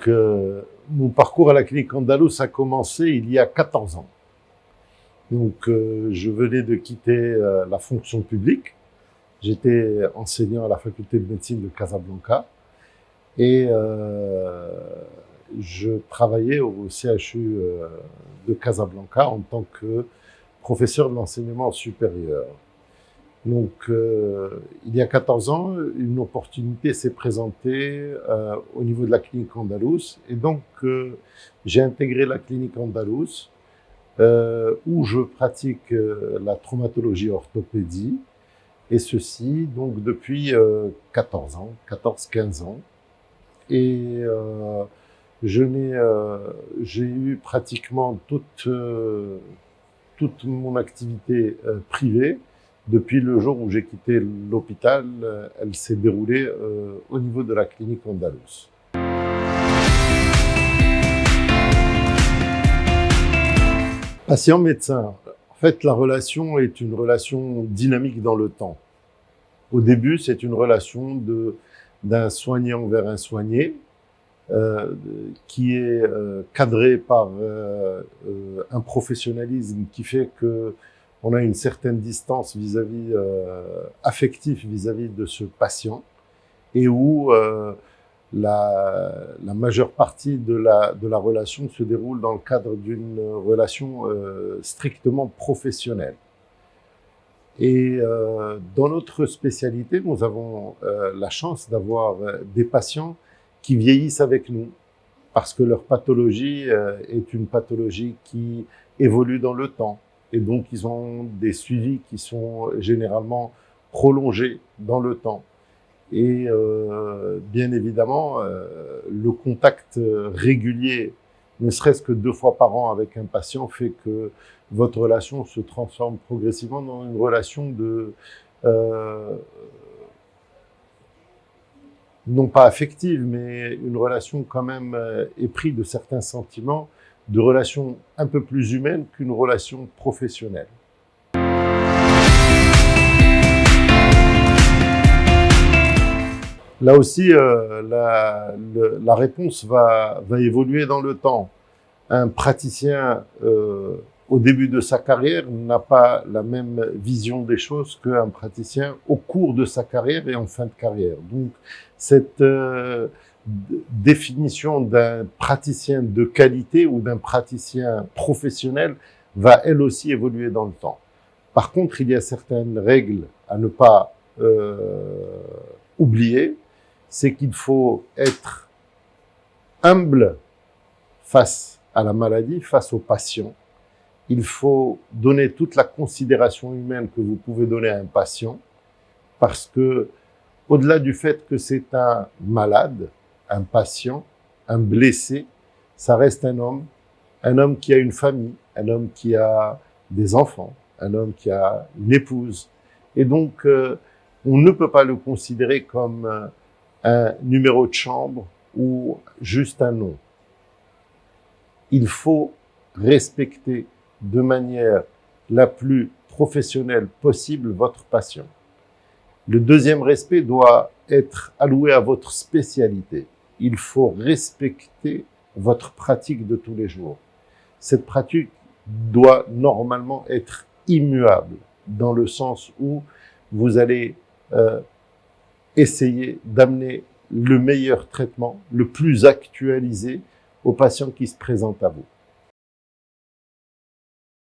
Mon parcours à la clinique Andalous a commencé il y a 14 ans. Je venais de quitter la fonction publique. J'étais enseignant à la faculté de médecine de Casablanca et je travaillais au CHU de Casablanca en tant que professeur de l'enseignement supérieur. Il y a 14 ans, une opportunité s'est présentée au niveau de la clinique Andalous. J'ai intégré la clinique Andalous où je pratique la traumatologie orthopédie. Et ceci, donc, depuis 14 ans, 14-15 ans. Et j'ai eu pratiquement toute mon activité privée. Depuis le jour où j'ai quitté l'hôpital, elle s'est déroulée au niveau de la clinique Andalous. Patient-médecin, en fait, la relation est une relation dynamique dans le temps. Au début, c'est une relation d'un soignant vers un soigné, qui est cadré par un professionnalisme qui fait que on a une certaine distance affective vis-à-vis de ce patient, et où la majeure partie de la relation se déroule dans le cadre d'une relation strictement professionnelle. Et dans notre spécialité, nous avons la chance d'avoir des patients qui vieillissent avec nous, parce que leur pathologie est une pathologie qui évolue dans le temps. Et donc, ils ont des suivis qui sont généralement prolongés dans le temps. Et bien évidemment, le contact régulier, ne serait-ce que 2 fois par an avec un patient, fait que votre relation se transforme progressivement dans une relation non pas affective, mais une relation quand même épris de certains sentiments, de relation un peu plus humaine qu'une relation professionnelle. Là aussi, la réponse va évoluer dans le temps. Un praticien, au début de sa carrière, n'a pas la même vision des choses qu'un praticien au cours de sa carrière et en fin de carrière. Donc, cette définition d'un praticien de qualité ou d'un praticien professionnel va elle aussi évoluer dans le temps. Par contre, il y a certaines règles à ne pas oublier. C'est qu'il faut être humble face à la maladie, face au patient. Il faut donner toute la considération humaine que vous pouvez donner à un patient, parce que, au-delà du fait que c'est un malade, un patient, un blessé, ça reste un homme qui a une famille, un homme qui a des enfants, un homme qui a une épouse. Et donc, on ne peut pas le considérer comme un numéro de chambre ou juste un nom. Il faut respecter de manière la plus professionnelle possible votre patient. Le deuxième respect doit être alloué à votre spécialité. Il faut respecter votre pratique de tous les jours. Cette pratique doit normalement être immuable, dans le sens où vous allez essayer d'amener le meilleur traitement, le plus actualisé aux patients qui se présentent à vous.